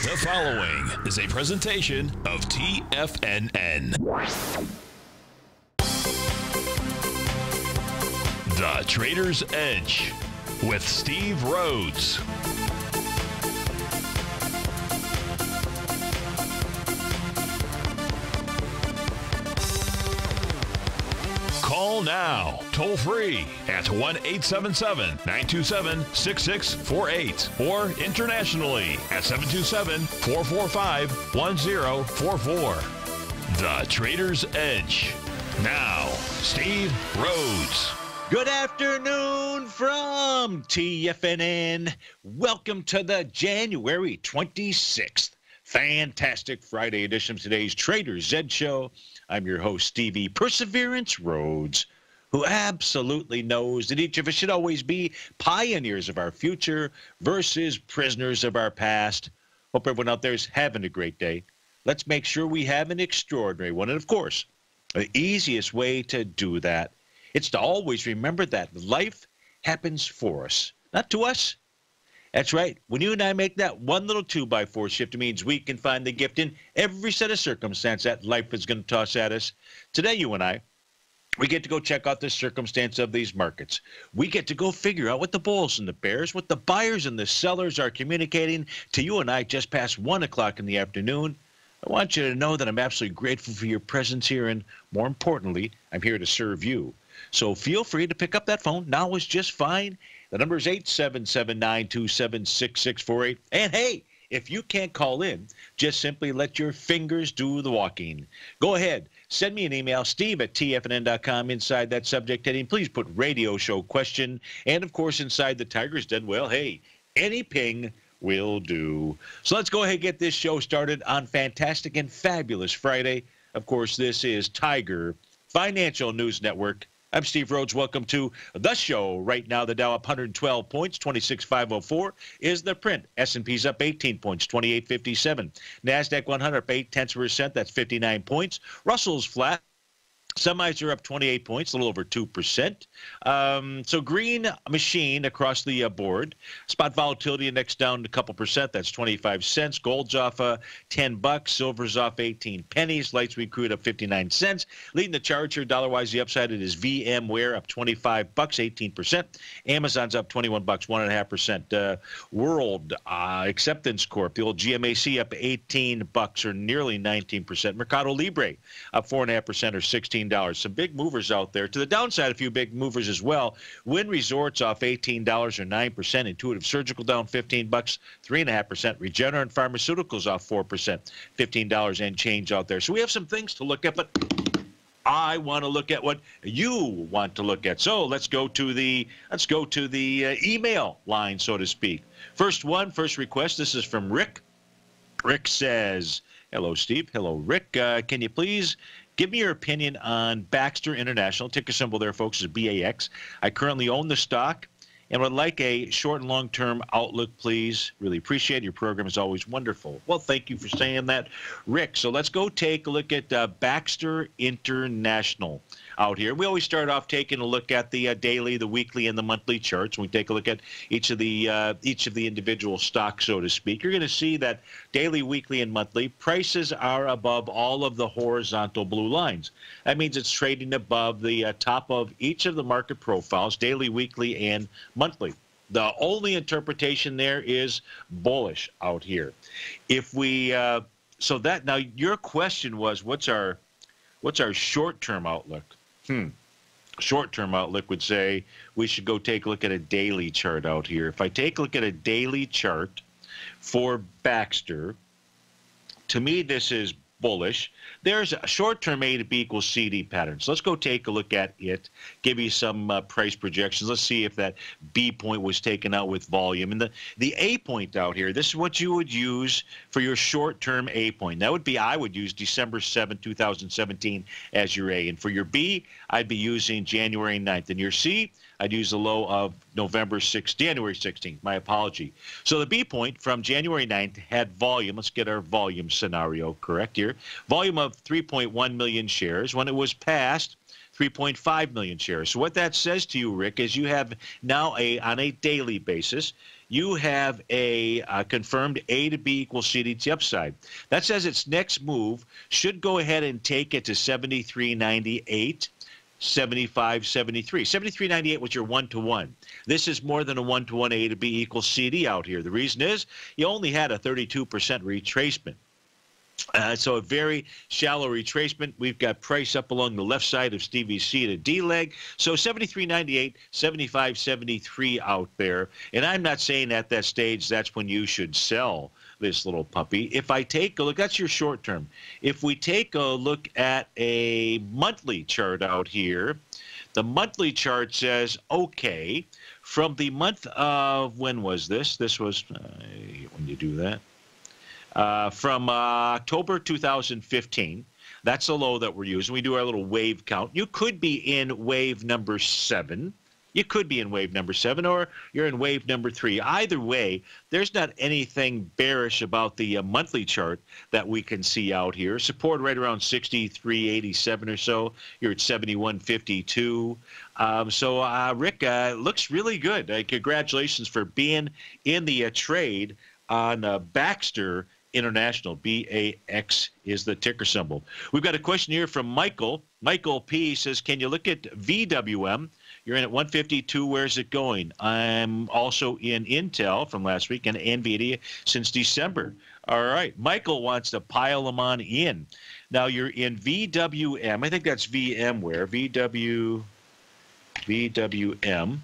The following is a presentation of TFNN. The Trader's Edge with Steve Rhodes. Call now, toll free at 1-877-927-6648 or internationally at 727-445-1044. The Trader's Edge. Now, Steve Rhodes. Good afternoon from TFNN. Welcome to the January 26th fantastic Friday edition of today's Trader's Edge Show. I'm your host, Stevie Perseverance Rhodes, who absolutely knows that each of us should always be pioneers of our future versus prisoners of our past. Hope everyone out there is having a great day. Let's make sure we have an extraordinary one. And, of course, the easiest way to do that, it's to always remember that life happens for us, not to us. That's right. When you and I make that one little 2x4 shift, it means we can find the gift in every set of circumstance that life is going to toss at us. Today, you and I, we get to go check out the circumstance of these markets. We get to go figure out what the bulls and the bears, what the buyers and the sellers are communicating to you and I just past 1 o'clock in the afternoon. I want you to know that I'm absolutely grateful for your presence here, and more importantly, I'm here to serve you. So feel free to pick up that phone. Now is just fine. The number is 877-927-6648. And hey, if you can't call in, just simply let your fingers do the walking. Go ahead. Send me an email, steve@tfnn.com. Inside that subject heading, please put radio show question. And, of course, inside the Tiger's Den, well, hey, any ping will do. So let's go ahead and get this show started on fantastic and fabulous Friday. Of course, this is Tiger Financial News Network. I'm Steve Rhodes. Welcome to the show. Right now, the Dow up 112 points, 26,504 is the print. S&P's up 18 points, 2857. NASDAQ 100 up 0.8%, that's 59 points. Russell's flat. Semis are up 28 points, a little over 2%. So green machine across the board. Spot volatility index down a couple percent. That's 25 cents. Gold's off $10. Silver's off 18 pennies. Light sweet crude up 59 cents. Leading the charge here, dollar-wise, the upside, it is VMware up $25, 18%. Amazon's up $21, 1.5%. World Acceptance Corp, the old GMAC, up $18 or nearly 19%. Mercado Libre up 4.5% or 16. Some big movers out there. To the downside, a few big movers as well. Wynn Resorts off $18 or 9%. Intuitive Surgical down $15, 3.5%. Regeneron Pharmaceuticals off 4%, $15 and change out there. So we have some things to look at, but I want to look at what you want to look at. So let's go to the email line, so to speak. First request. This is from Rick. Rick says, "Hello, Steve. Hello, Rick. Can you please give me your opinion on Baxter International?" Ticker symbol there, folks, is BAX. "I currently own the stock and would like a short and long-term outlook, please. Really appreciate it. Your program is always wonderful." Well, thank you for saying that, Rick. So let's go take a look at Baxter International out here. We always start off taking a look at the daily, the weekly, and the monthly charts. We take a look at each of the individual stocks, so to speak. You're going to see that daily, weekly, and monthly prices are above all of the horizontal blue lines. That means it's trading above the top of each of the market profiles, daily, weekly, and monthly. The only interpretation there is bullish out here. If we so that now your question was, what's our short-term outlook? Short-term outlook would say we should go take a look at a daily chart out here. If I take a look at a daily chart for Baxter, to me this is bullish. There's a short-term A to B equals CD pattern. So let's go take a look at it, give you some price projections. Let's see if that B point was taken out with volume. And the A point out here, this is what you would use for your short-term A point. That would be, I would use December 7, 2017 as your A. And for your B, I'd be using January 9th. And your C, I'd use the low of January 16th. My apology. So the B point from January 9th had volume. Let's get our volume scenario correct here. Volume of 3.1 million shares. When it was passed, 3.5 million shares. So what that says to you, Rick, is you have now on a daily basis, you have a confirmed A to B equals CD to the upside. That says its next move should go ahead and take it to 73.98. 75.73. 73.98 was your 1-to-1. This is more than a 1-to-1 A to B equals CD out here. The reason is you only had a 32% retracement. So a very shallow retracement. We've got price up along the left side of Stevie's C to D leg. So 73.98, 75.73 out there. And I'm not saying at that stage that's when you should sell this little puppy. If I take a look, that's your short term. If we take a look at a monthly chart out here, the monthly chart says, okay, from the month of, when was this? This was, when you do that. From October 2015. That's the low that we're using. We do our little wave count. You could be in wave number 7. You could be in wave number 7, or you're in wave number 3. Either way, there's not anything bearish about the monthly chart that we can see out here. Support right around 63.87 or so. You're at 71.52. So, Rick, looks really good. Congratulations for being in the trade on Baxter International. BAX is the ticker symbol. We've got a question here from Michael. Michael P. says, can you look at VWM? You're in at 152. Where's it going? I'm also in Intel from last week and NVIDIA since December. All right. Michael wants to pile them on in. Now you're in VWM. I think that's VMware. VWM.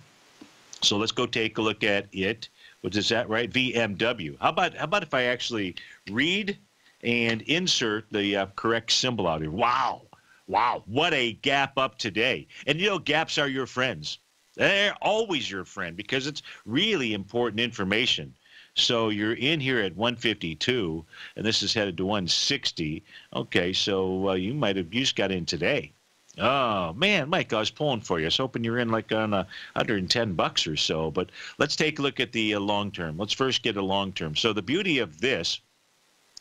So let's go take a look at it. What is that, right? VMW. How about if I actually read and insert the correct symbol out here? Wow. Wow, what a gap up today. And you know, gaps are your friends. They're always your friend because it's really important information. So you're in here at 152, and this is headed to 160. Okay, so you just got in today. Oh, man, Mike, I was pulling for you. I was hoping you were in like on $110 or so. But let's take a look at the long term. Let's first get a long term. So the beauty of this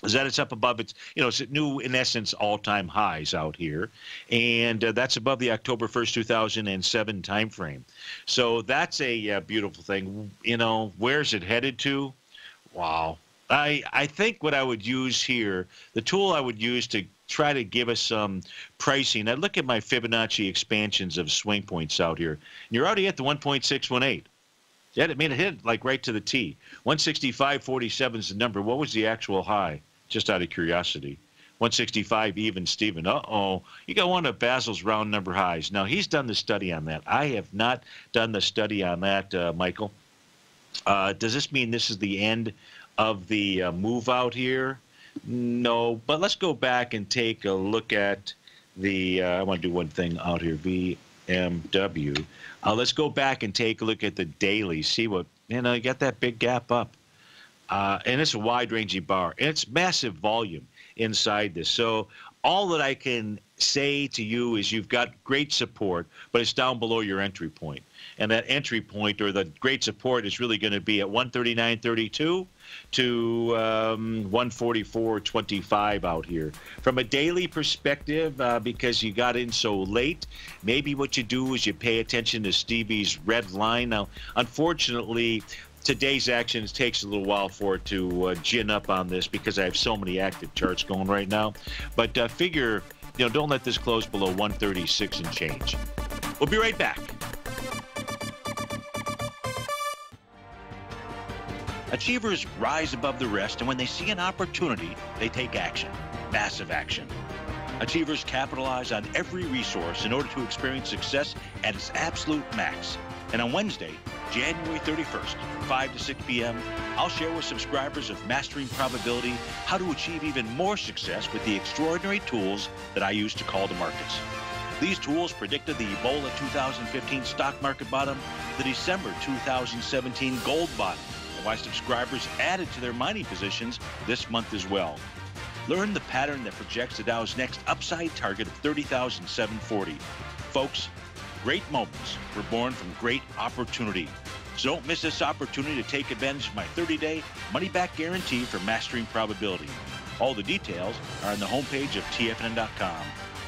is that it's up above its, it's at new, in essence, all-time highs out here. And that's above the October 1st, 2007 timeframe. So that's a beautiful thing. Where's it headed to? Wow. I think what I would use here, the tool I would use to try to give us some pricing, I'd look at my Fibonacci expansions of swing points out here. And you're already at the 1.618. Yeah, it hit like right to the T. 165.47 is the number. What was the actual high? Just out of curiosity. 165 even, Steven. Uh-oh. You got one of Basil's round number highs. Now, he's done the study on that. I have not done the study on that, Michael. Does this mean this is the end of the move out here? No, but let's go back and take a look at the, I want to do one thing out here, VMW. Let's go back and take a look at the daily, see what, you got that big gap up. And it's a wide-ranging bar, and it's massive volume inside this. So all that I can say to you is you've got great support, but it's down below your entry point. And that entry point, or the great support, is really going to be at 139.32 to 144.25 out here. From a daily perspective, because you got in so late, maybe what you do is you pay attention to Stevie's red line. Now, unfortunately, today's actions takes a little while for it to gin up on this because I have so many active charts going right now. But figure, don't let this close below 136 and change. We'll be right back. Achievers rise above the rest, and when they see an opportunity, they take action. Massive action. Achievers capitalize on every resource in order to experience success at its absolute max. And on Wednesday, January 31st, from 5 to 6 p.m., I'll share with subscribers of Mastering Probability how to achieve even more success with the extraordinary tools that I use to call the markets. These tools predicted the Ebola 2015 stock market bottom, the December 2017 gold bottom, and why subscribers added to their mining positions this month as well. Learn the pattern that projects the Dow's next upside target of 30,740. Folks, great moments were born from great opportunity. So don't miss this opportunity to take advantage of my 30-day money-back guarantee for Mastering Probability. All the details are on the homepage of TFNN.com.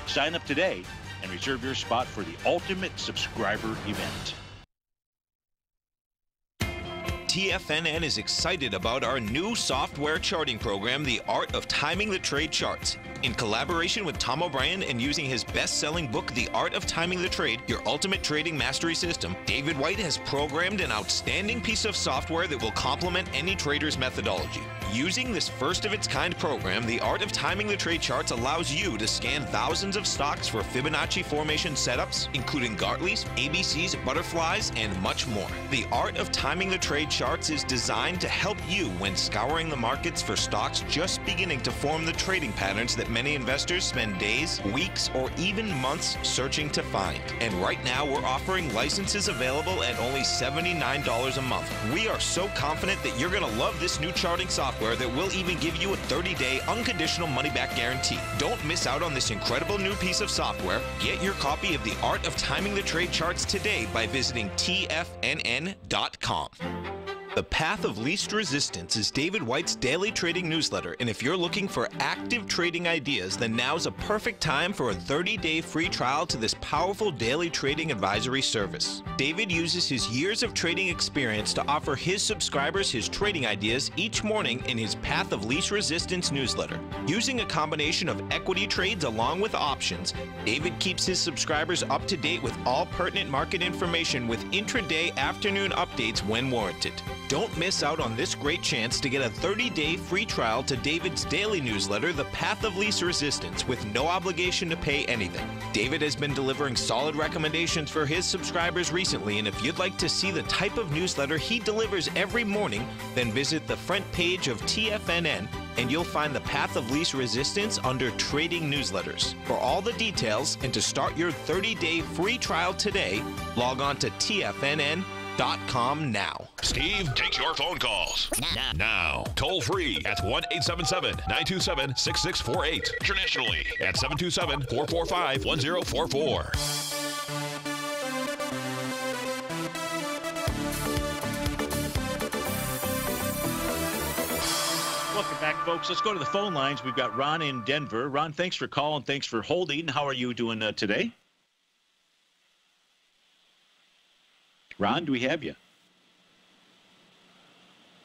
Sign up today and reserve your spot for the ultimate subscriber event. TFNN is excited about our new software charting program, The Art of Timing the Trade Charts. In collaboration with Tom O'Brien and using his best-selling book, The Art of Timing the Trade, Your Ultimate Trading Mastery System, David White has programmed an outstanding piece of software that will complement any trader's methodology. Using this first-of-its-kind program, The Art of Timing the Trade Charts allows you to scan thousands of stocks for Fibonacci formation setups, including Gartleys, ABCs, butterflies, and much more. The Art of Timing the Trade Charts is designed to help you when scouring the markets for stocks just beginning to form the trading patterns that many investors spend days, weeks, or even months searching to find. And right now, we're offering licenses available at only $79 a month. We are so confident that you're going to love this new charting software that will even give you a 30-day unconditional money-back guarantee. Don't miss out on this incredible new piece of software. Get your copy of The Art of Timing the Trade Charts today by visiting TFNN.com. The Path of Least Resistance is David White's daily trading newsletter, and if you're looking for active trading ideas, then now's a perfect time for a 30-day free trial to this powerful daily trading advisory service. David uses his years of trading experience to offer his subscribers his trading ideas each morning in his Path of Least Resistance newsletter. Using a combination of equity trades along with options, David keeps his subscribers up to date with all pertinent market information with intraday afternoon updates when warranted. Don't miss out on this great chance to get a 30-day free trial to David's daily newsletter, The Path of Least Resistance, with no obligation to pay anything. David has been delivering solid recommendations for his subscribers recently, and if you'd like to see the type of newsletter he delivers every morning, then visit the front page of TFNN and you'll find The Path of Least Resistance under Trading Newsletters. For all the details and to start your 30-day free trial today, log on to TFNN.com now. Steve takes your phone calls now. Toll free at 1-877-927-6648. Internationally at 727-445-1044. Welcome back, folks. Let's go to the phone lines. We've got Ron in Denver. Ron, thanks for calling. Thanks for holding. How are you doing today? Ron, do we have you?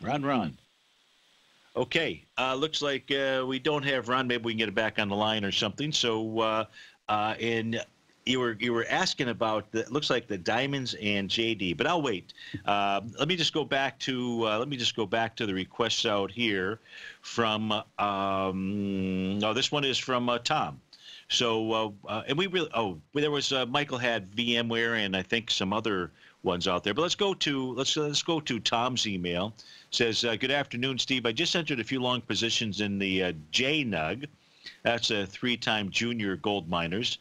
Ron. Okay. Looks like we don't have Ron. Maybe we can get it back on the line or something. So, and you were asking about looks like the diamonds and JD, but I'll wait. Let me just go back to the requests out here from. No, this one is from Tom. So, and we really. Oh, there was Michael had VMware and I think some other ones out there. But let's go to Tom's email. It says, good afternoon, Steve. I just entered a few long positions in the JNUG. That's a 3-time junior gold miners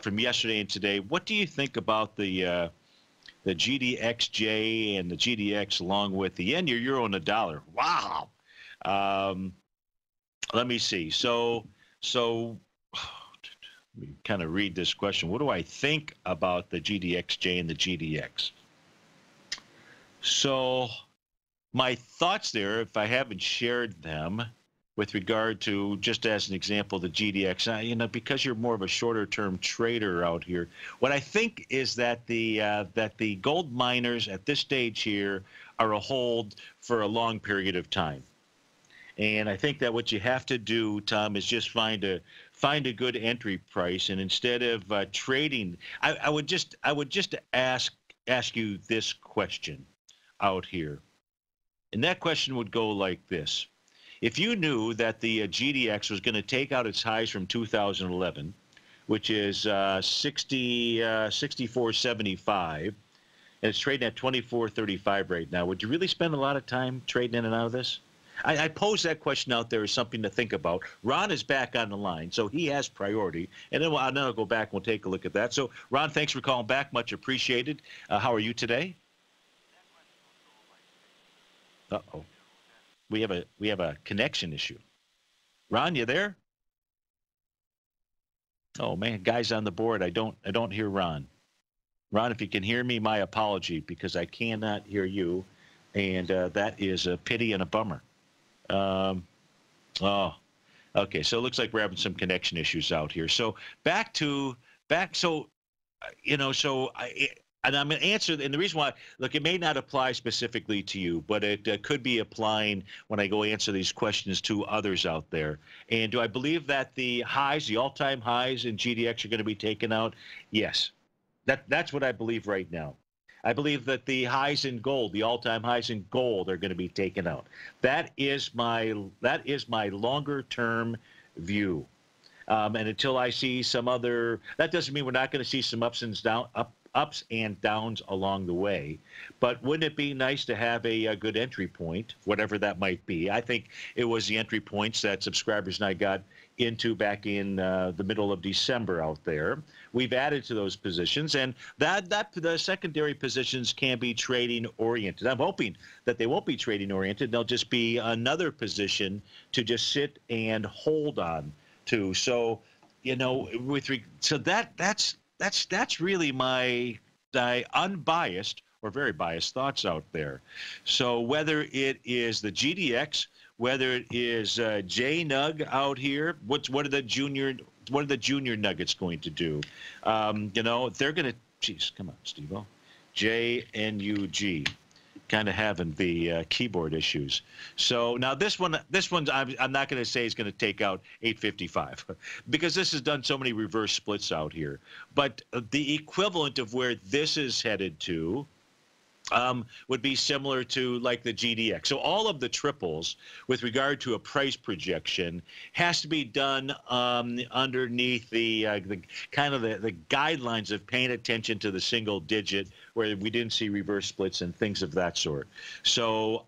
from yesterday and today. What do you think about the GDXJ and the GDX along with the yen, your euro, and the dollar? Wow. Let me see. So let me kind of read this question. What do I think about the GDXJ and the GDX? So my thoughts there, if I haven't shared them, with regard to, just as an example, the GDX, because you're more of a shorter-term trader out here, what I think is that the gold miners at this stage here are a hold for a long period of time. And I think that what you have to do, Tom, is just find a good entry price, and instead of trading, I would just ask you this question out here, and that question would go like this: if you knew that the GDX was going to take out its highs from 2011, which is 64.75, and it's trading at 24.35 right now, would you really spend a lot of time trading in and out of this? I pose that question out there as something to think about. Ron is back on the line, so he has priority. And then I'll go back and we'll take a look at that. So, Ron, thanks for calling back. Much appreciated. How are you today? Uh-oh. We have a connection issue. Ron, you there? Oh, man, guys on the board, I don't hear Ron. Ron, if you can hear me, my apology, because I cannot hear you. And that is a pity and a bummer. Okay, so it looks like we're having some connection issues out here. So And I'm going to answer, and the reason why, look, it may not apply specifically to you, but it could be applying when I go answer these questions to others out there. And do I believe that the highs, the all-time highs in GDX are going to be taken out? Yes. That's what I believe right now. I believe that the highs in gold, the all-time highs in gold, are going to be taken out. That is my longer-term view. And until I see some other, that doesn't mean we're not going to see some ups and downs along the way. But wouldn't it be nice to have a good entry point, whatever that might be? I think it was the entry points that subscribers and I got into back in the middle of December out there. We've added to those positions, and that the secondary positions can be trading oriented. I'm hoping that they won't be trading oriented. They'll just be another position to just sit and hold on to. So, you know, that's really my unbiased or very biased thoughts out there. So whether it is the GDX, whether it is JNUG out here, what are the junior nuggets going to do? You know, they're going to, geez, come on, Steve-O. JNUG, kind of having the keyboard issues. So now this one I'm not going to say is going to take out 855 because this has done so many reverse splits out here. But the equivalent of where this is headed to would be similar to like the GDX. So all of the triples with regard to a price projection has to be done underneath the kind of the guidelines of paying attention to the single digit where we didn't see reverse splits and things of that sort. So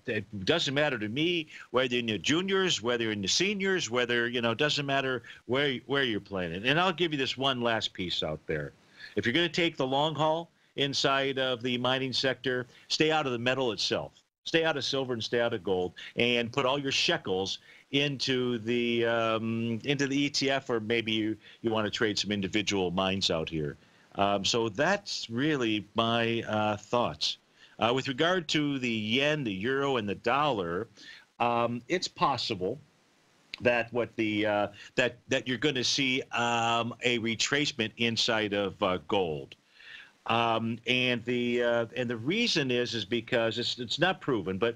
it doesn't matter to me whether you're in the juniors, whether you're in the seniors, whether, you know, it doesn't matter where you're playing it. And I'll give you this one last piece out there. If you're going to take the long haul inside of the mining sector, stay out of the metal itself. Stay out of silver and stay out of gold, and put all your shekels into the ETF, or maybe you want to trade some individual mines out here. So that's really my thoughts. With regard to the yen, the euro, and the dollar, it's possible that that you're going to see a retracement inside of gold. And the reason is because it's not proven, but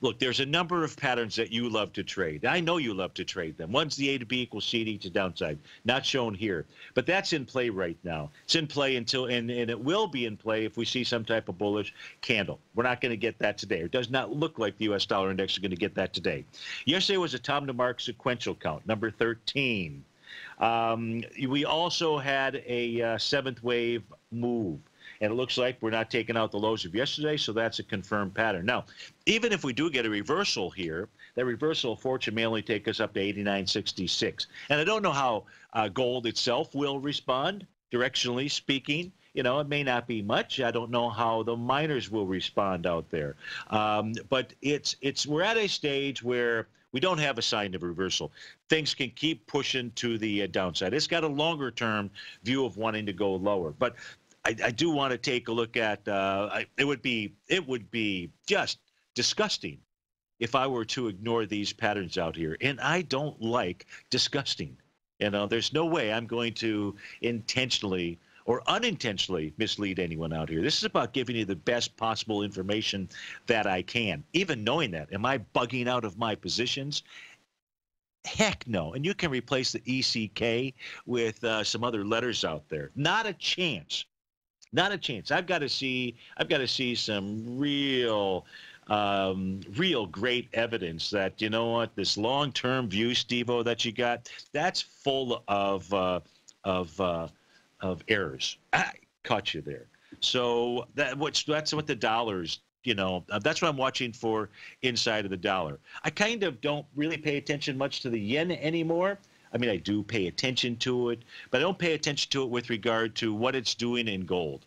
look, there's a number of patterns that you love to trade. I know you love to trade them. One's the A to B equals C to E to downside, not shown here, but that's in play right now. It's in play until, and it will be in play if we see some type of bullish candle. We're not going to get that today. It does not look like the U.S. dollar index is going to get that today. Yesterday was a Tom DeMark sequential count, number 13. We also had a seventh wave move, and it looks like we're not taking out the lows of yesterday, so that's a confirmed pattern. Now, even if we do get a reversal here, that reversal of fortune may only take us up to 89.66. And I don't know how gold itself will respond, directionally speaking. You know, it may not be much. I don't know how the miners will respond out there. But we're at a stage where we don't have a sign of reversal. Things can keep pushing to the downside. It's got a longer-term view of wanting to go lower. But I do want to take a look at it would be just disgusting if I were to ignore these patterns out here. And I don't like disgusting. You know, there's no way I'm going to intentionally or unintentionally mislead anyone out here. This is about giving you the best possible information that I can. Even knowing that, am I bugging out of my positions? Heck no. And you can replace the ECK with some other letters out there. Not a chance. Not a chance. I've got to see some real great evidence that, you know what, this long-term view, Steve-O, that you got, that's full of errors. I caught you there. So that's what the dollar's, you know, that's what I'm watching for inside of the dollar. I kind of don't really pay attention much to the yen anymore. I mean, I do pay attention to it, but I don't pay attention to it with regard to what it's doing in gold.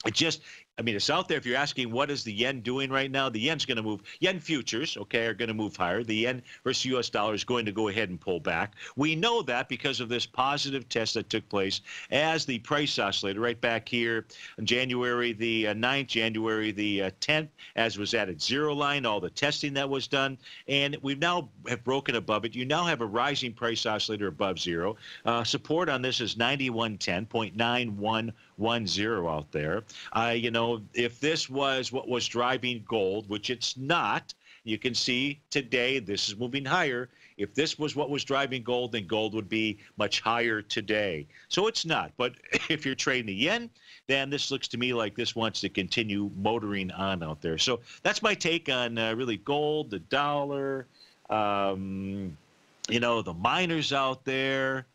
It just, I mean, it's out there. If you're asking what is the yen doing right now, the yen's going to move. Yen futures, okay, are going to move higher. The yen versus U.S. dollar is going to go ahead and pull back. We know that because of this positive test that took place as the price oscillator right back here on January the 9th, January the 10th, as was at its zero line, all the testing that was done. And we now have broken above it. You now have a rising price oscillator above zero. Support on this is 9110.9110 out there. You know, if this was what was driving gold, which it's not, you can see today this is moving higher. If this was what was driving gold, then gold would be much higher today. So it's not. But if you're trading the yen, then this looks to me like this wants to continue motoring on out there. So that's my take on really gold, the dollar, you know, the miners out there.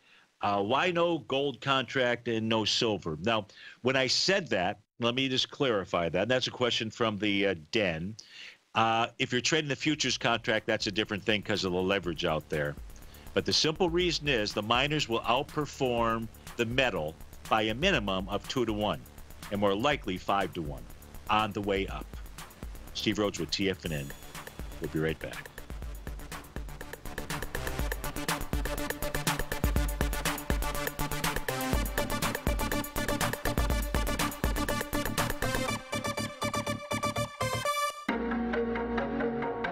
Why no gold contract and no silver? Now, when I said that, let me just clarify that. That's a question from the Den. If you're trading the futures contract, that's a different thing because of the leverage out there. But the simple reason is the miners will outperform the metal by a minimum of 2 to 1, and more likely 5 to 1 on the way up. Steve Rhodes with TFNN. We'll be right back.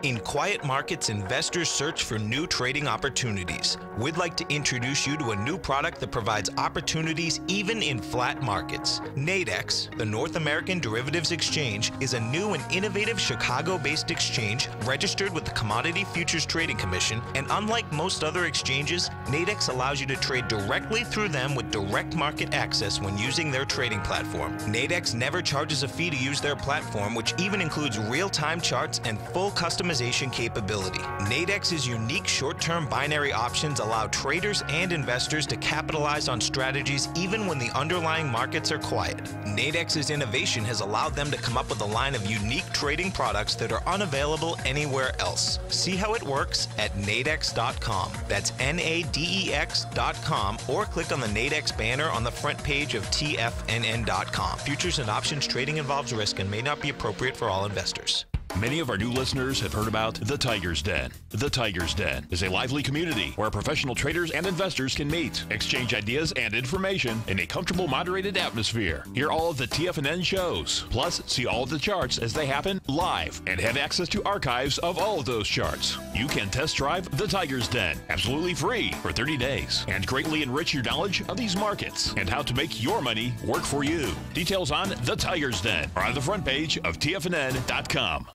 In quiet markets, investors search for new trading opportunities. We'd like to introduce you to a new product that provides opportunities even in flat markets. Nadex, the North American Derivatives Exchange, is a new and innovative Chicago-based exchange registered with the Commodity Futures Trading Commission, and unlike most other exchanges, Nadex allows you to trade directly through them with direct market access when using their trading platform. Nadex never charges a fee to use their platform, which even includes real-time charts and full customization capability. Nadex's unique short-term binary options allow traders and investors to capitalize on strategies even when the underlying markets are quiet. Nadex's innovation has allowed them to come up with a line of unique trading products that are unavailable anywhere else. See how it works at nadex.com. That's NADEX.com, or click on the Nadex banner on the front page of TFNN.com. Futures and options trading involves risk and may not be appropriate for all investors. Many of our new listeners have heard about the Tiger's Den. The Tiger's Den is a lively community where professional traders and investors can meet, exchange ideas and information in a comfortable, moderated atmosphere. Hear all of the TFNN shows, plus see all of the charts as they happen live, and have access to archives of all of those charts. You can test drive the Tiger's Den absolutely free for 30 days and greatly enrich your knowledge of these markets and how to make your money work for you. Details on the Tiger's Den are on the front page of TFNN.com.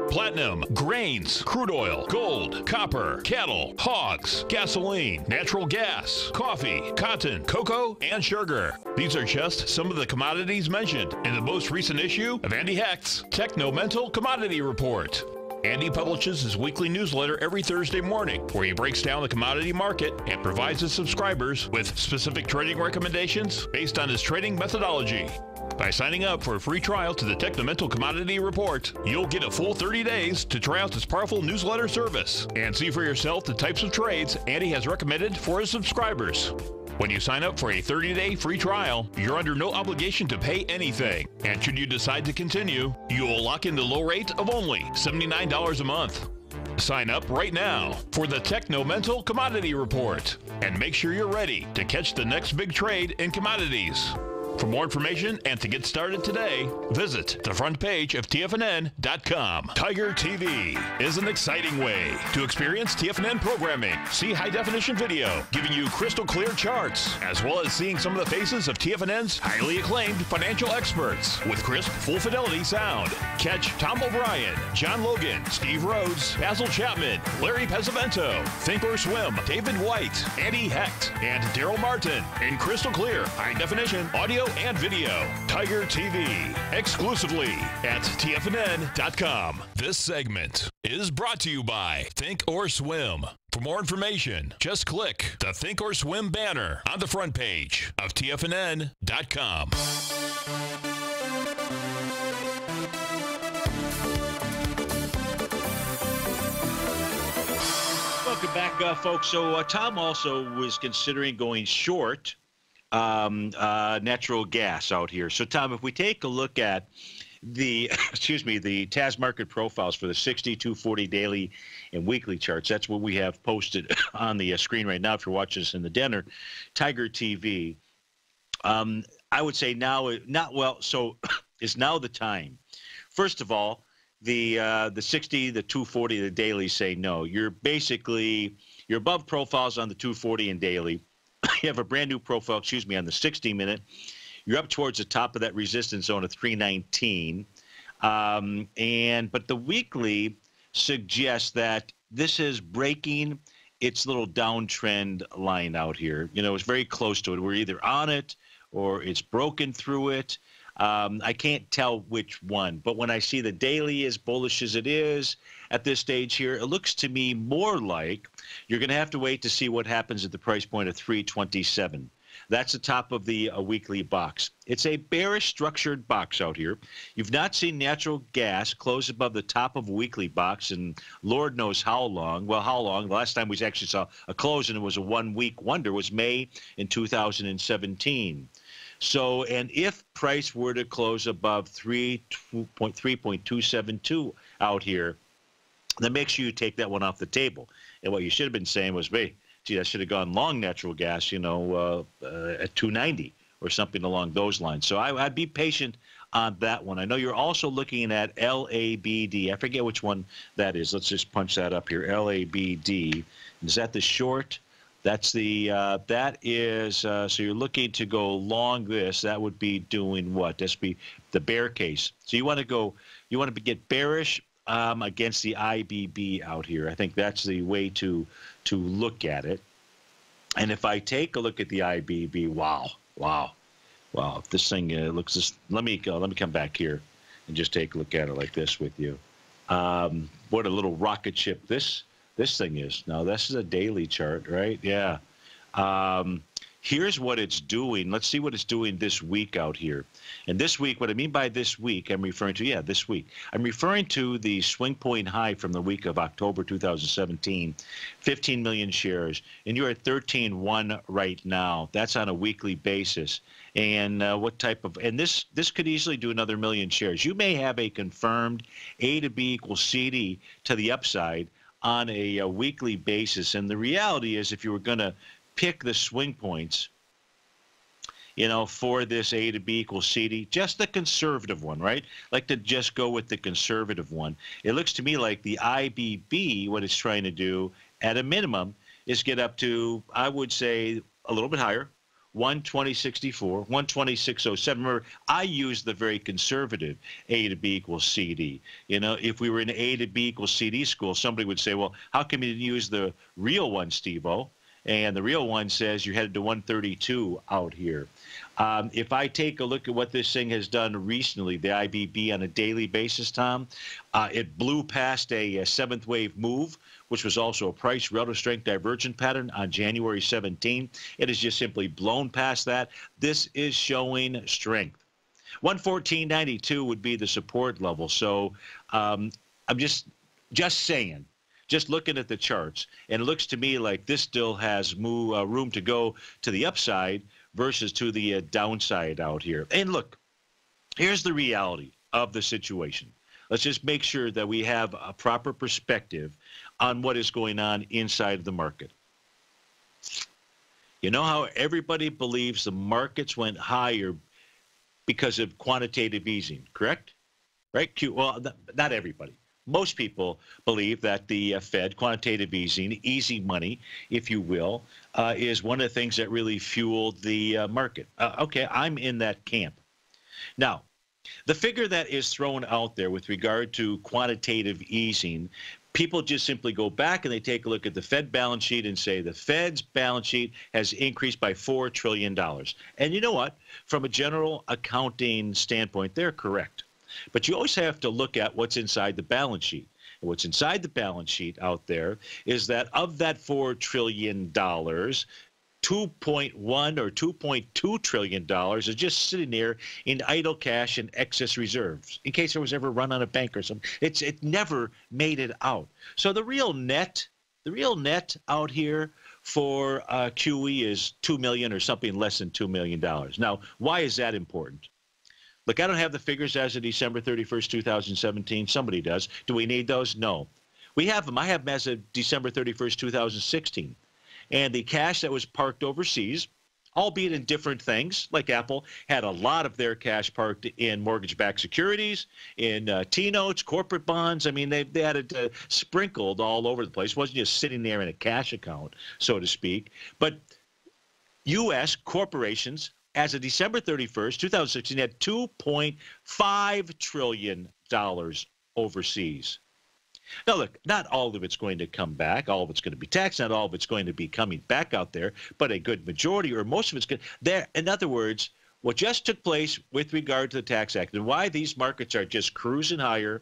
Platinum, grains, crude oil, gold, copper, cattle, hogs, gasoline, natural gas, coffee, cotton, cocoa, and sugar. These are just some of the commodities mentioned in the most recent issue of Andy Hecht's Techno-Mental Commodity Report. Andy publishes his weekly newsletter every Thursday morning, where he breaks down the commodity market and provides his subscribers with specific trading recommendations based on his trading methodology. By signing up for a free trial to the Techno-Mental Commodity Report, you'll get a full 30 days to try out this powerful newsletter service and see for yourself the types of trades Andy has recommended for his subscribers. When you sign up for a 30-day free trial, you're under no obligation to pay anything. And should you decide to continue, you will lock in the low rate of only $79 a month. Sign up right now for the Techno-Mental Commodity Report and make sure you're ready to catch the next big trade in commodities. For more information and to get started today, visit the front page of TFNN.com. Tiger TV is an exciting way to experience TFNN programming. See high-definition video, giving you crystal clear charts, as well as seeing some of the faces of TFNN's highly acclaimed financial experts with crisp, full-fidelity sound. Catch Tom O'Brien, John Logan, Steve Rhodes, Basil Chapman, Larry Pesavento, Think or Swim, David White, Andy Hecht, and Daryl Martin in crystal clear, high-definition audio and video. Tiger TV, exclusively at TFNN.com. This segment is brought to you by Think or Swim. For more information, just click the Think or Swim banner on the front page of TFNN.com. Welcome back, folks. So Tom also was considering going short natural gas out here. So, Tom, if we take a look at the excuse me, the TAS market profiles for the 60, 240 daily and weekly charts. That's what we have posted on the screen right now. If you're watching us in the den or Tiger TV, I would say now, so is now the time. First of all, the 60, the 240, the daily say no. You're above profiles on the 240 and daily. You have a brand new profile, on the 60-minute. You're up towards the top of that resistance zone of 319. But the weekly suggests that this is breaking its little downtrend line out here. It's very close to it. We're either on it or it's broken through it. I can't tell which one, but when I see the daily as bullish as it is at this stage here, it looks to me more like you're going to have to wait to see what happens at the price point of 327. That's the top of the weekly box. It's a bearish structured box out here. You've not seen natural gas close above the top of a weekly box, and Lord knows how long. Well, how long? The last time we actually saw a close, and it was a one-week wonder, was May in 2017. So, and if price were to close above 3.272 out here, then make sure you take that one off the table. And what you should have been saying was, hey, gee, that should have gone long natural gas, at 290 or something along those lines. So I'd be patient on that one. I know you're also looking at LABD. I forget which one that is. Let's just punch that up here. LABD. Is that the short? That's the that is so you're looking to go long this. That would be doing what? That's be the bear case. So you want to get bearish against the IBB out here. I think that's the way to look at it. And if I take a look at the IBB, wow. If this thing looks this, let me come back here and just take a look at it like this with you. What a little rocket ship this thing is. Now, this is a daily chart, right? Yeah. Here's what it's doing. Let's see what it's doing this week out here. And this week, what I mean by this week, I'm referring to, this week. I'm referring to the swing point high from the week of October 2017, 15 million shares. And you're at 13.1 right now. That's on a weekly basis. And what type of, and this could easily do another million shares. You may have a confirmed A to B equals CD to the upside on a weekly basis. And the reality is, if you were going to pick the swing points, for this A to B equals CD, just the conservative one, right? Like to just go with the conservative one. It looks to me like the IBB, what it's trying to do at a minimum is get up to, I would say, a little bit higher, 120.64, 126.07. Remember, I use the very conservative A to B equals CD. If we were in A to B equals CD school, somebody would say, well, how come you didn't use the real one, Steve-O? And the real one says you're headed to 132 out here. If I take a look at what this thing has done recently, the IBB on a daily basis, Tom, it blew past a seventh wave move, which was also a price relative strength divergent pattern on January 17. It has just simply blown past that. This is showing strength. 114.92 would be the support level. So I'm just saying, just looking at the charts, and it looks to me like this still has room to go to the upside versus to the downside out here. And look, here's the reality of the situation. Let's just make sure that we have a proper perspective on what is going on inside of the market. You know how everybody believes the markets went higher because of quantitative easing, correct? Right? Well, not everybody. Most people believe that the Fed, quantitative easing, easy money, if you will, is one of the things that really fueled the market. Okay, I'm in that camp. Now, the figure that is thrown out there with regard to quantitative easing, people just simply go back and they take a look at the Fed balance sheet and say the Fed's balance sheet has increased by $4 trillion. And you know what? From a general accounting standpoint, they're correct. But you always have to look at what's inside the balance sheet. And what's inside the balance sheet out there is that of that $4 trillion, 2.1 or $2.2 trillion is just sitting there in idle cash and excess reserves in case there was ever a run on a bank or something. It never made it out. So the real net out here for QE is $2 million or something less than $2 million. Now, why is that important? Look, I don't have the figures as of December 31st, 2017. Somebody does. Do we need those? No. We have them. I have them as of December 31st, 2016. And the cash that was parked overseas, albeit in different things, like Apple had a lot of their cash parked in mortgage-backed securities, in T-notes, corporate bonds. I mean, they had it sprinkled all over the place. It wasn't just sitting there in a cash account, so to speak. But U.S. corporations, as of December 31st, 2016, had $2.5 trillion overseas. Now, look, not all of it's going to come back. All of it's going to be taxed. Not all of it's going to be coming back out there, but a good majority or most of it's going to. There, in other words, what just took place with regard to the Tax Act and why these markets are just cruising higher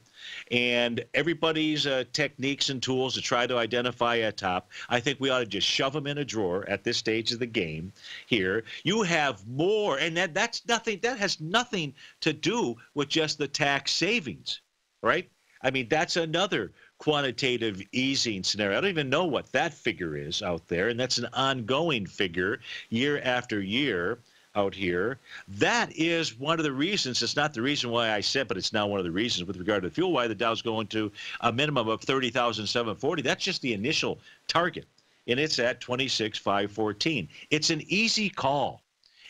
and everybody's techniques and tools to try to identify a top, I think we ought to just shove them in a drawer at this stage of the game here. You have more, and that's nothing. That has nothing to do with just the tax savings, right? I mean, that's another quantitative easing scenario. I don't even know what that figure is out there, and that's an ongoing figure year after year out here. That is one of the reasons. It's not the reason why I said, but it's now one of the reasons with regard to the fuel, why the Dow's going to a minimum of 30,740. That's just the initial target, and it's at 26,514. It's an easy call.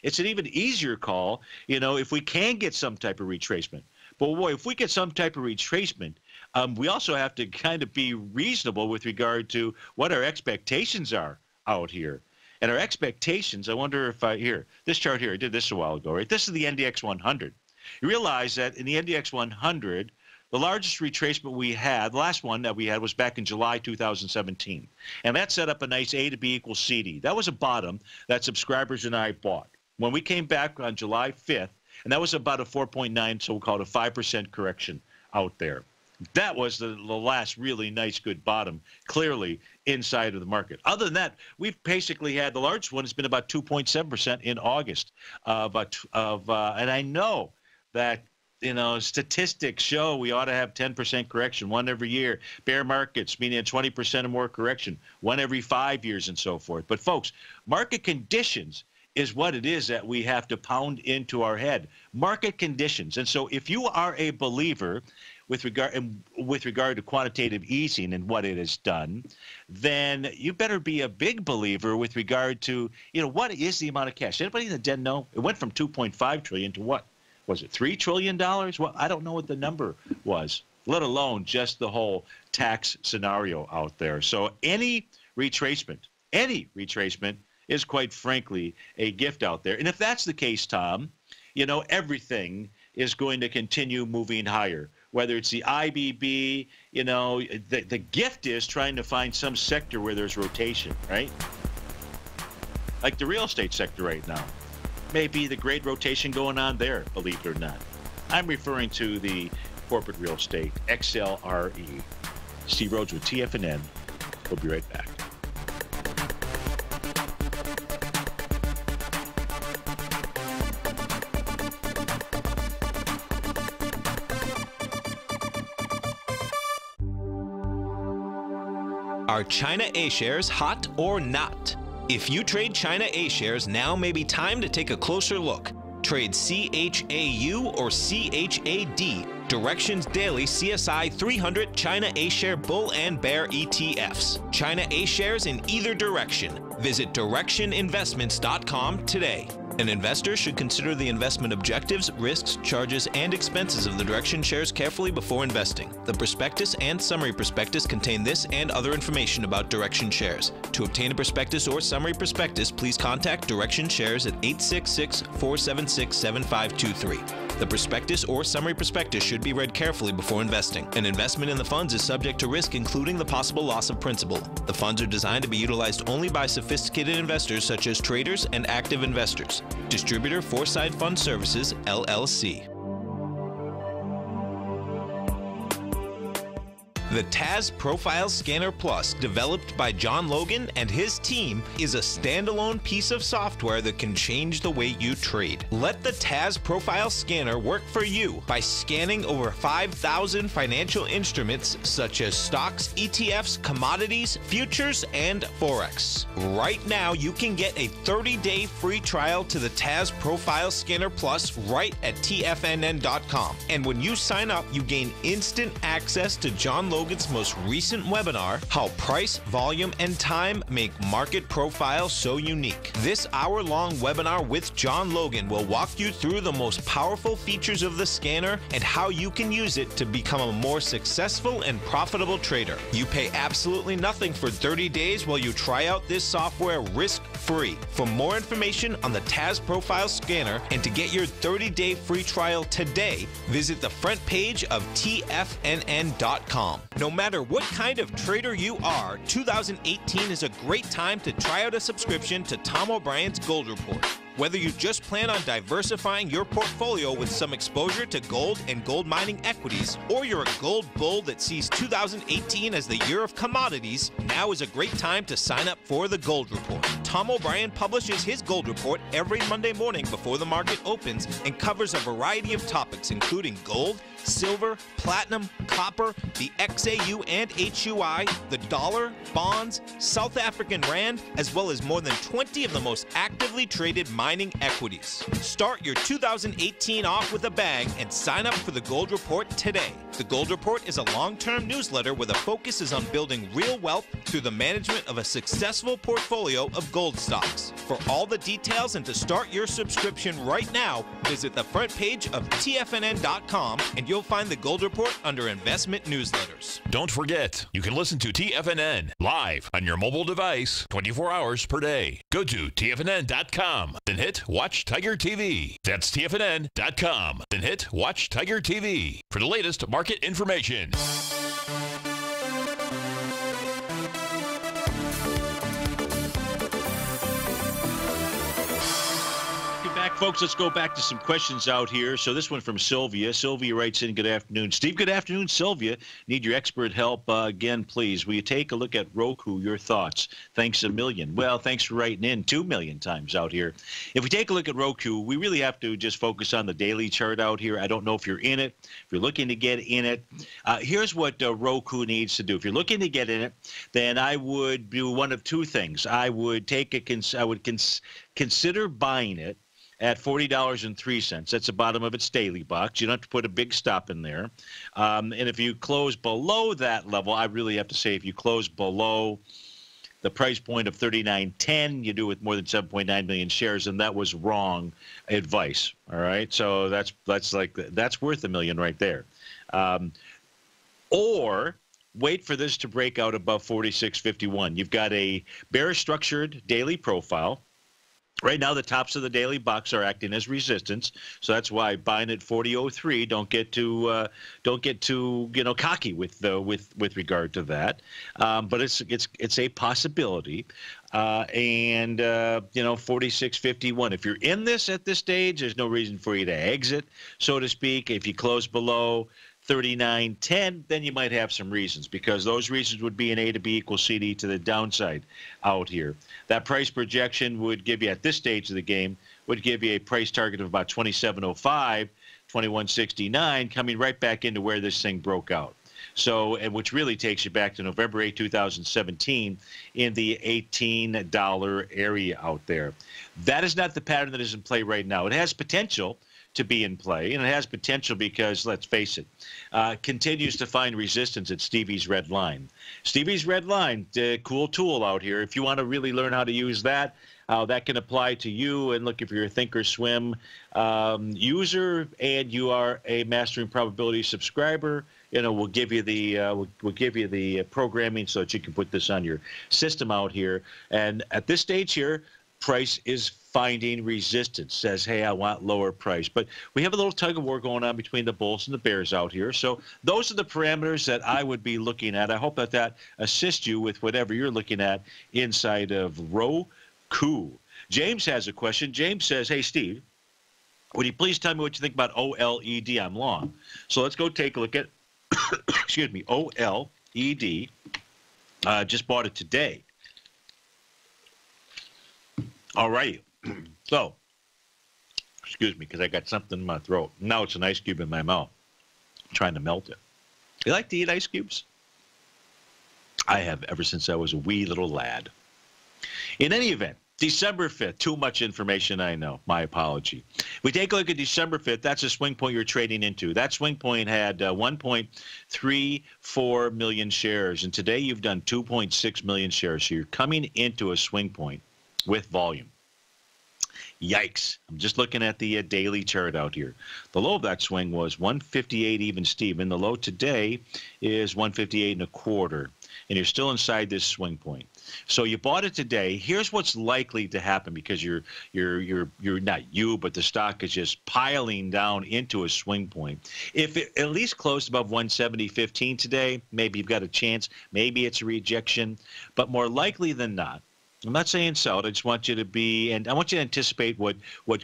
It's an even easier call, you know, if we can get some type of retracement. But boy, if we get some type of retracement, we also have to kind of be reasonable with regard to what our expectations are out here. And our expectations, I wonder if here, this chart here, I did this a while ago, right? This is the NDX 100. You realize that in the NDX 100, the largest retracement we had, the last one that we had was back in July 2017. And that set up a nice A to B equals CD. That was a bottom that subscribers and I bought. When we came back on July 5th, and that was about a 4.9, so we'll call it a 5% correction out there. That was the last really nice, good bottom, clearly inside of the market. Other than that, we've basically had the largest one has been about 2.7% in August. And I know that, you know, statistics show we ought to have 10% correction, one every year. Bear markets, meaning 20% or more correction, one every 5 years and so forth. But, folks, market conditions is what it is that we have to pound into our head. Market conditions. And so if you are a believer with regard to quantitative easing and what it has done, then you better be a big believer with regard to, you know, what is the amount of cash? Anybody in the den know? It went from 2.5 trillion to what? Was it $3 trillion? Well, I don't know what the number was, let alone just the whole tax scenario out there. So any retracement is quite frankly a gift out there. And if that's the case, Tom, you know, everything is going to continue moving higher. Whether it's the IBB, you know, the gift is trying to find some sector where there's rotation, right? Like the real estate sector right now. Maybe the great rotation going on there, believe it or not. I'm referring to the corporate real estate, XLRE. Steve Rhodes with TFNN. We'll be right back. Are China A shares hot or not? If you trade China A shares, now may be time to take a closer look. Trade CHAU or CHAD, Directions Daily CSI 300 China A share bull and bear ETFs. China A shares in either direction. Visit directioninvestments.com today. An investor should consider the investment objectives, risks, charges, and expenses of the Direction shares carefully before investing. The prospectus and summary prospectus contain this and other information about Direction shares. To obtain a prospectus or summary prospectus, please contact Direction shares at 866-476-7523. The prospectus or summary prospectus should be read carefully before investing. An investment in the funds is subject to risk, including the possible loss of principal. The funds are designed to be utilized only by sophisticated investors such as traders and active investors. Distributor Foreside Fund Services, LLC. The Taz Profile Scanner Plus, developed by John Logan and his team, is a standalone piece of software that can change the way you trade. Let the Taz Profile Scanner work for you by scanning over 5,000 financial instruments such as stocks, ETFs, commodities, futures, and Forex. Right now, you can get a 30-day free trial to the Taz Profile Scanner Plus right at TFNN.com. And when you sign up, you gain instant access to John Logan's most recent webinar, How Price, Volume, and Time Make Market Profile So Unique. This hour-long webinar with John Logan will walk you through the most powerful features of the scanner and how you can use it to become a more successful and profitable trader. You pay absolutely nothing for 30 days while you try out this software risk-free. For more information on the Taz Profile Scanner and to get your 30-day free trial today, visit the front page of TFNN.com. No matter what kind of trader you are, 2018 is a great time to try out a subscription to Tom O'Brien's Gold Report. Whether you just plan on diversifying your portfolio with some exposure to gold and gold mining equities, or you're a gold bull that sees 2018 as the year of commodities, now is a great time to sign up for the Gold Report. Tom O'Brien publishes his Gold Report every Monday morning before the market opens and covers a variety of topics including gold, silver, platinum, copper, the XAU and HUI, the dollar, bonds, South African rand, as well as more than 20 of the most actively traded mining equities. Start your 2018 off with a bang and sign up for the Gold Report today. The Gold Report is a long-term newsletter where the focus is on building real wealth through the management of a successful portfolio of gold stocks. For all the details and to start your subscription right now, visit the front page of TFNN.com and you'll find the Gold Report under Investment Newsletters. Don't forget, you can listen to TFNN live on your mobile device 24 hours per day. Go to TFNN.com, then hit Watch Tiger TV. That's TFNN.com, then hit Watch Tiger TV for the latest market information. Folks, let's go back to some questions out here. So this one from Sylvia. Sylvia writes in, good afternoon. Steve, good afternoon, Sylvia. Need your expert help again, please. Will you take a look at Roku? Your thoughts? Thanks a million. Well, thanks for writing in 2 million times out here. If we take a look at Roku, we really have to just focus on the daily chart out here. I don't know if you're in it, if you're looking to get in it. Here's what Roku needs to do. If you're looking to get in it, then I would do one of two things. I would consider buying it at $40.03. That's the bottom of its daily box. You don't have to put a big stop in there. And if you close below that level, I really have to say if you close below the price point of $39.10, you do with more than 7.9 million shares, and that was wrong advice. All right, so that's worth $1 million right there. Or wait for this to break out above 46.51. You've got a bearish structured daily profile. Right now, the tops of the daily box are acting as resistance, so that's why buying at 40.03. Don't get too cocky with regard to that. But it's a possibility. 46.51. If you're in this at this stage, there's no reason for you to exit, so to speak. If you close below 39.10, then you might have some reasons, because those reasons would be an A to B equals CD to the downside out here. That price projection would give you, at this stage of the game, would give you a price target of about 27.05, 21.69, coming right back into where this thing broke out. So, and which really takes you back to November 8, 2017 in the $18 area out there. That is not the pattern that is in play right now. It has potential to be in play, and it has potential because, let's face it, continues to find resistance at Stevie's red line. Stevie's red line, cool tool out here. If you want to really learn how to use that, how that can apply to you, and look, if you're a Thinkorswim user and you are a Mastering Probability subscriber, we'll give you the programming so that you can put this on your system out here. And at this stage here, price is finding resistance, says, hey, I want lower price. But we have a little tug of war going on between the bulls and the bears out here. So those are the parameters that I would be looking at. I hope that assists you with whatever you're looking at inside of Roku. James has a question. James says, hey, Steve, would you please tell me what you think about OLED? I'm long. So let's go take a look at, excuse me, OLED. ED. Just bought it today. All right. So, excuse me, because I got something in my throat. Now it's an ice cube in my mouth. I'm trying to melt it. You like to eat ice cubes? I have ever since I was a wee little lad. In any event, December 5th, too much information, I know. My apology. We take a look at December 5th. That's a swing point you're trading into. That swing point had 1.34 million shares, and today you've done 2.6 million shares. So you're coming into a swing point with volume. Yikes. I'm just looking at the daily chart out here. The low of that swing was 158 even Steven. The low today is 158 and a quarter, and you're still inside this swing point. So you bought it today. Here's what's likely to happen, because you're not you, but the stock is just piling down into a swing point. If it at least closed above 170.15 today, maybe you've got a chance. Maybe it's a rejection, but more likely than not, I'm not saying sell it. I just want you to be, and I want you to anticipate what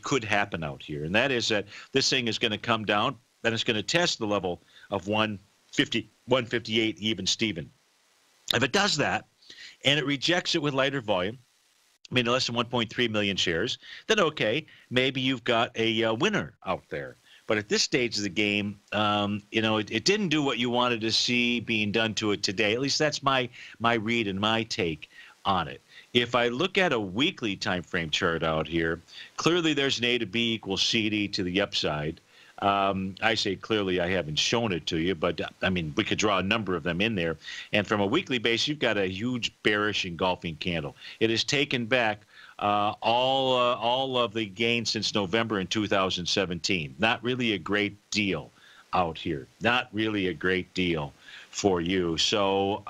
could happen out here, and that is that this thing is going to come down, then it's going to test the level of 150, 158 even Steven. If it does that, and it rejects it with lighter volume, I mean less than 1.3 million shares, then okay, maybe you've got a winner out there. But at this stage of the game, it didn't do what you wanted to see being done to it today. At least that's my read and my take on it. If I look at a weekly time frame chart out here, clearly there's an A to B equals CD to the upside. I say clearly, I haven't shown it to you, but I mean, we could draw a number of them in there. And from a weekly base, you've got a huge bearish engulfing candle. It has taken back all of the gains since November in 2017. Not really a great deal out here. Not really a great deal for you. So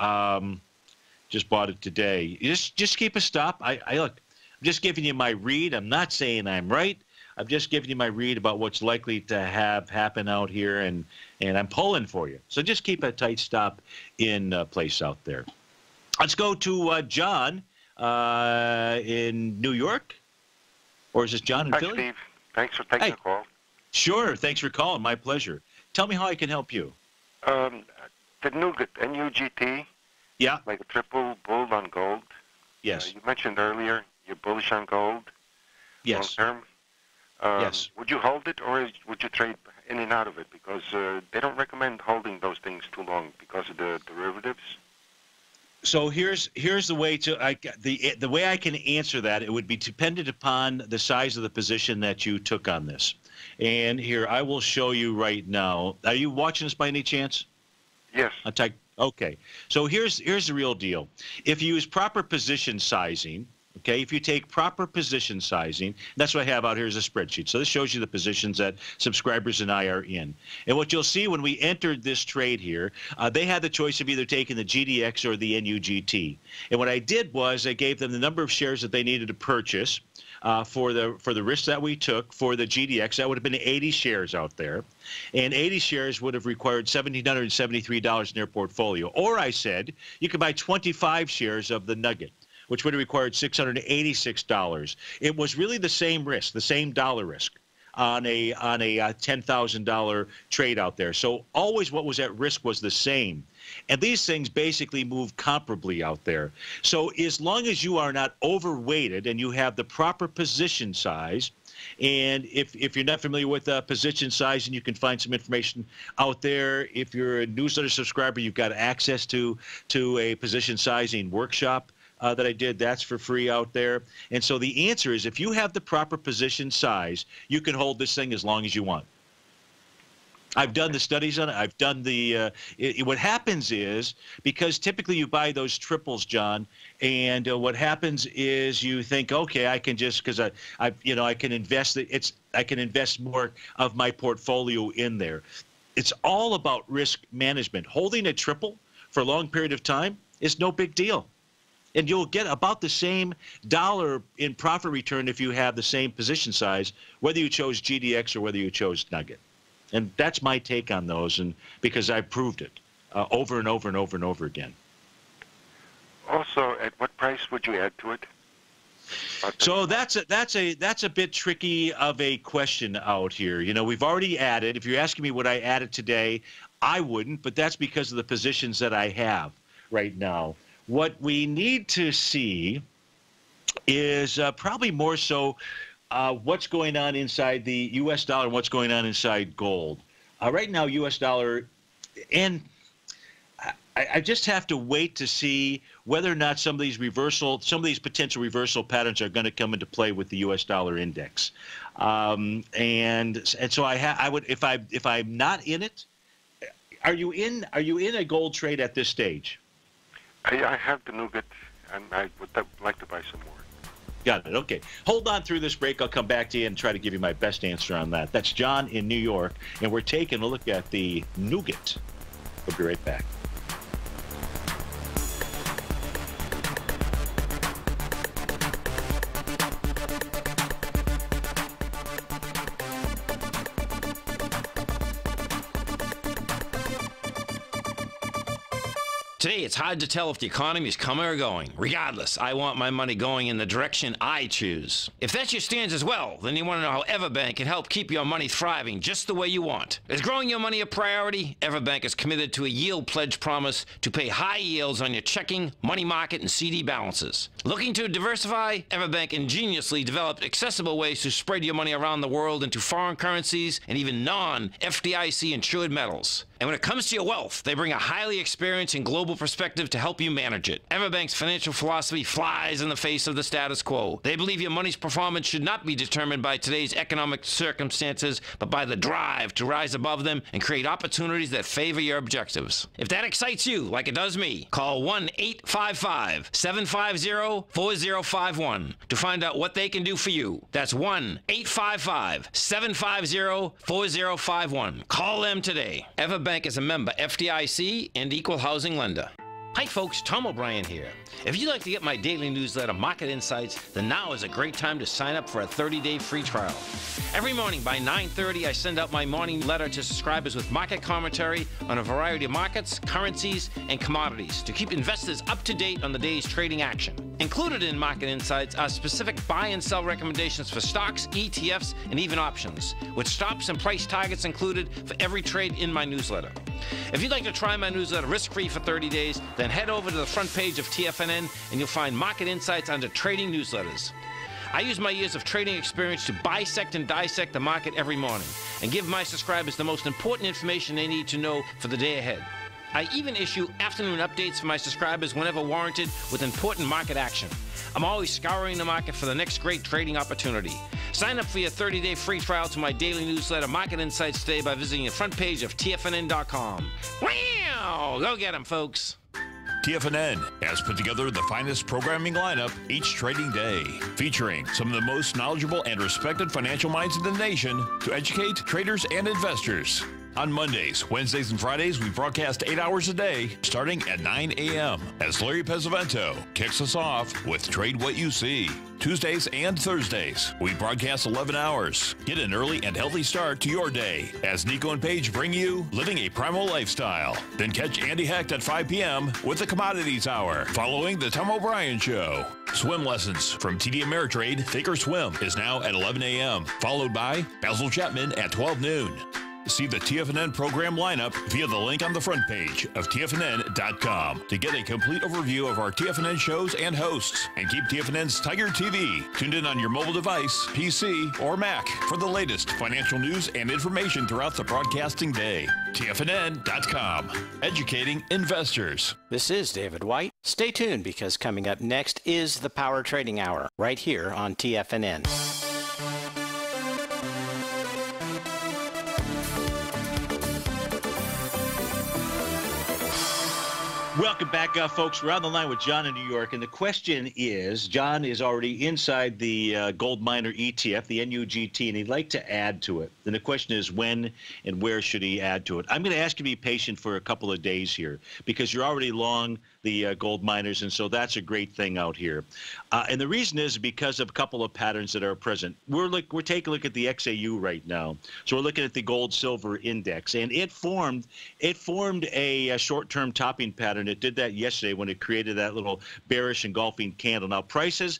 just bought it today. Just keep a stop. I look, I'm just giving you my read. I'm not saying I'm right. I'm just giving you my read about what's likely to have happen out here, and I'm pulling for you. So just keep a tight stop in place out there. Let's go to John in New York. Or is this John in Hi, Philly? Steve. Thanks for taking the call. Sure. Thanks for calling. My pleasure. Tell me how I can help you. The NUGT, Yeah. like a triple bull on gold. Yes. You mentioned earlier you're bullish on gold. Yes. Long term. Yes. Would you hold it, or would you trade in and out of it? Because they don't recommend holding those things too long because of the derivatives. So here's the way to the way I can answer that. It would be dependent upon the size of the position that you took on this. And here I will show you right now. Are you watching this by any chance? Yes. Okay. So here's the real deal. If you use proper position sizing. Okay, if you take proper position sizing, that's what I have out here is a spreadsheet. So this shows you the positions that subscribers and I are in. And what you'll see when we entered this trade here, they had the choice of either taking the GDX or the NUGT. And what I did was I gave them the number of shares that they needed to purchase for the risk that we took for the GDX. That would have been 80 shares out there. And 80 shares would have required $1,773 in their portfolio. Or I said you could buy 25 shares of the Nugget, which would have required $686. It was really the same risk, the same dollar risk on a $10,000 trade out there. So always what was at risk was the same. And these things basically move comparably out there. So as long as you are not overweighted and you have the proper position size, and if you're not familiar with position size, and you can find some information out there. If you're a newsletter subscriber, you've got access to a position sizing workshop that I did. That's for free out there. And so the answer is, if you have the proper position size, you can hold this thing as long as you want. I've done the studies on it. I've done the what happens is, because typically you buy those triples, John, and what happens is you think, okay, I can just, because I can invest I can invest more of my portfolio in there. It's all about risk management. Holding a triple for a long period of time is no big deal. And you'll get about the same dollar in profit return if you have the same position size, whether you chose GDX or whether you chose Nugget. And that's my take on those, and because I've proved it over and over and over and over again. Also, at what price would you add to it? So that's a bit tricky of a question out here. You know, we've already added. If you're asking me would I add it today, I wouldn't, but that's because of the positions that I have right now. What we need to see is probably more so what's going on inside the U.S. dollar and what's going on inside gold. Right now, U.S. dollar, and I just have to wait to see whether or not some of these potential reversal patterns are going to come into play with the U.S. dollar index. And so I would, if I'm not in it, are you in a gold trade at this stage? I have the nougat, and I would like to buy some more. Got it. Okay. Hold on through this break. I'll come back to you and try to give you my best answer on that. That's John in New York, and we're taking a look at the nougat. We'll be right back. Today, it's hard to tell if the economy is coming or going. Regardless, I want my money going in the direction I choose. If that's your stance as well, then you want to know how Everbank can help keep your money thriving just the way you want. Is growing your money a priority? Everbank is committed to a yield pledge promise to pay high yields on your checking, money market, and CD balances. Looking to diversify? Everbank ingeniously developed accessible ways to spread your money around the world into foreign currencies and even non-FDIC insured metals. And when it comes to your wealth, they bring a highly experienced and global perspective to help you manage it. Everbank's financial philosophy flies in the face of the status quo. They believe your money's performance should not be determined by today's economic circumstances, but by the drive to rise above them and create opportunities that favor your objectives. If that excites you, like it does me, call 1-855-750-4051 to find out what they can do for you. That's 1-855-750-4051. Call them today. Everbank is a member FDIC and equal housing lender. Hi folks, Tom O'Brien here. If you'd like to get my daily newsletter, Market Insights, then now is a great time to sign up for a 30-day free trial. Every morning by 9:30, I send out my morning letter to subscribers with market commentary on a variety of markets, currencies, and commodities to keep investors up to date on the day's trading action. Included in Market Insights are specific buy and sell recommendations for stocks, ETFs, and even options, with stops and price targets included for every trade in my newsletter. If you'd like to try my newsletter risk-free for 30 days, then head over to the front page of TFNN and you'll find Market Insights under Trading Newsletters. I use my years of trading experience to bisect and dissect the market every morning and give my subscribers the most important information they need to know for the day ahead. I even issue afternoon updates for my subscribers whenever warranted with important market action. I'm always scouring the market for the next great trading opportunity. Sign up for your 30-day free trial to my daily newsletter, Market Insights, today by visiting the front page of TFNN.com. Wow! Go get them, folks. TFNN has put together the finest programming lineup each trading day, featuring some of the most knowledgeable and respected financial minds in the nation to educate traders and investors. On Mondays, Wednesdays, and Fridays, we broadcast 8 hours a day, starting at 9 a.m. as Larry Pesavento kicks us off with Trade What You See. Tuesdays and Thursdays, we broadcast 11 hours. Get an early and healthy start to your day as Nico and Paige bring you Living a Primal Lifestyle. Then catch Andy Hecht at 5 p.m. with the Commodities Hour, following the Tom O'Brien Show. Swim lessons from TD Ameritrade Thinkorswim is now at 11 a.m., followed by Basil Chapman at 12 noon. See the TFNN program lineup via the link on the front page of TFNN.com to get a complete overview of our TFNN shows and hosts. And keep TFNN's Tiger TV tuned in on your mobile device, PC, or Mac for the latest financial news and information throughout the broadcasting day. TFNN.com, educating investors. This is David White. Stay tuned because coming up next is the Power Trading Hour right here on TFNN. Welcome back, folks. We're on the line with John in New York, and the question is, John is already inside the gold miner ETF, the NUGT, and he'd like to add to it. And the question is, when and where should he add to it? I'm going to ask you to be patient for a couple of days here because you're already long the gold miners, and so that's a great thing out here. And the reason is because of a couple of patterns that are present. We're taking a look at the XAU right now. So we're looking at the gold-silver index, and it formed a short-term topping pattern. It did that yesterday when it created that little bearish engulfing candle. Now prices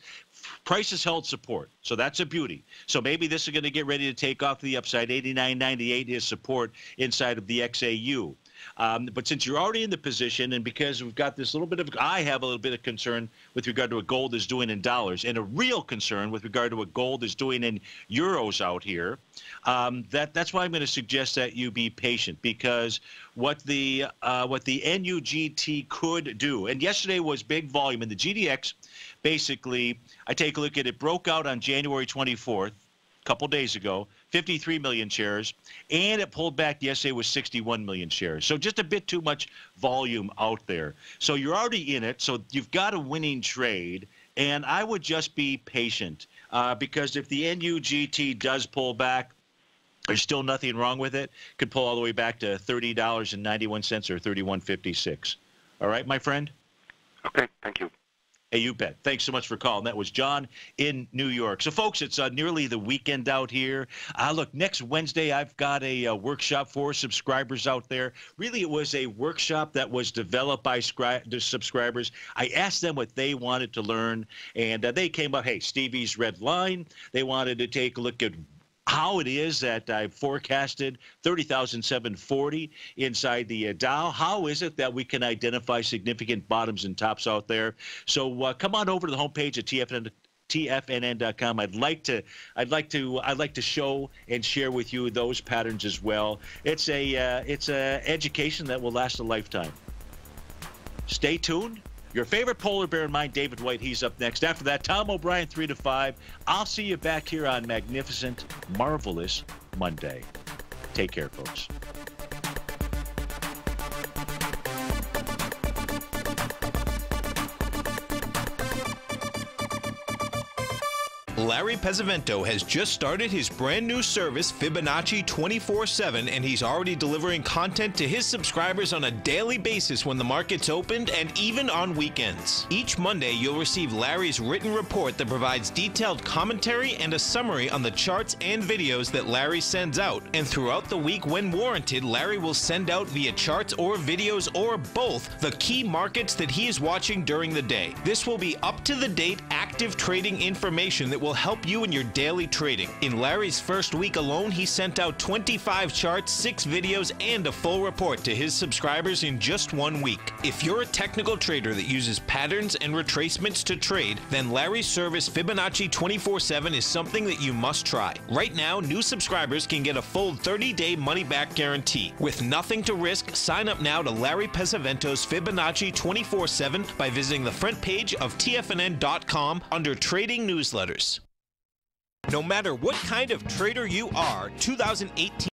held support, so that's a beauty. So maybe this is going to get ready to take off to the upside. 89.98 is support inside of the XAU. But since you're already in the position, and because we've got this little bit of, I have a little bit of concern with regard to what gold is doing in dollars, and a real concern with regard to what gold is doing in euros out here. That's why I'm going to suggest that you be patient, because what the NUGT could do, and yesterday was big volume in the GDX. Basically, I take a look at it, broke out on January 24th, a couple days ago, 53 million shares, and it pulled back yesterday with 61 million shares. So just a bit too much volume out there. So you're already in it, so you've got a winning trade, and I would just be patient, because if the NUGT does pull back, there's still nothing wrong with it. Could pull all the way back to $30.91 or $31.56. All right, my friend? Okay, thank you. Hey, you bet. Thanks so much for calling. That was John in New York. So, folks, it's nearly the weekend out here. Look, next Wednesday, I've got a workshop for subscribers out there. Really, it was a workshop that was developed by the subscribers. I asked them what they wanted to learn, and they came up, hey, Stevie's red line. They wanted to take a look at how it is that I forecasted 30,740 inside the Dow. How is it that we can identify significant bottoms and tops out there? So come on over to the homepage at TFNN.com. I'd like to show and share with you those patterns as well. It's a education that will last a lifetime. Stay tuned. Your favorite polar bear in mind, David White, he's up next. After that, Tom O'Brien, 3 to 5. I'll see you back here on Magnificent, Marvelous Monday. Take care, folks. Larry Pesavento has just started his brand new service, Fibonacci 24/7, and he's already delivering content to his subscribers on a daily basis when the market's opened and even on weekends. Each Monday, you'll receive Larry's written report that provides detailed commentary and a summary on the charts and videos that Larry sends out. And throughout the week, when warranted, Larry will send out via charts or videos or both the key markets that he is watching during the day. This will be up-to-the-date, active trading information that will help you in your daily trading. In Larry's first week alone, he sent out 25 charts, 6 videos, and a full report to his subscribers in just 1 week. If you're a technical trader that uses patterns and retracements to trade, then Larry's service Fibonacci 24/7 is something that you must try. Right now, new subscribers can get a full 30-day money-back guarantee. With nothing to risk, sign up now to Larry Pesavento's Fibonacci 24/7 by visiting the front page of TFNN.com under Trading Newsletters. No matter what kind of trader you are, 2018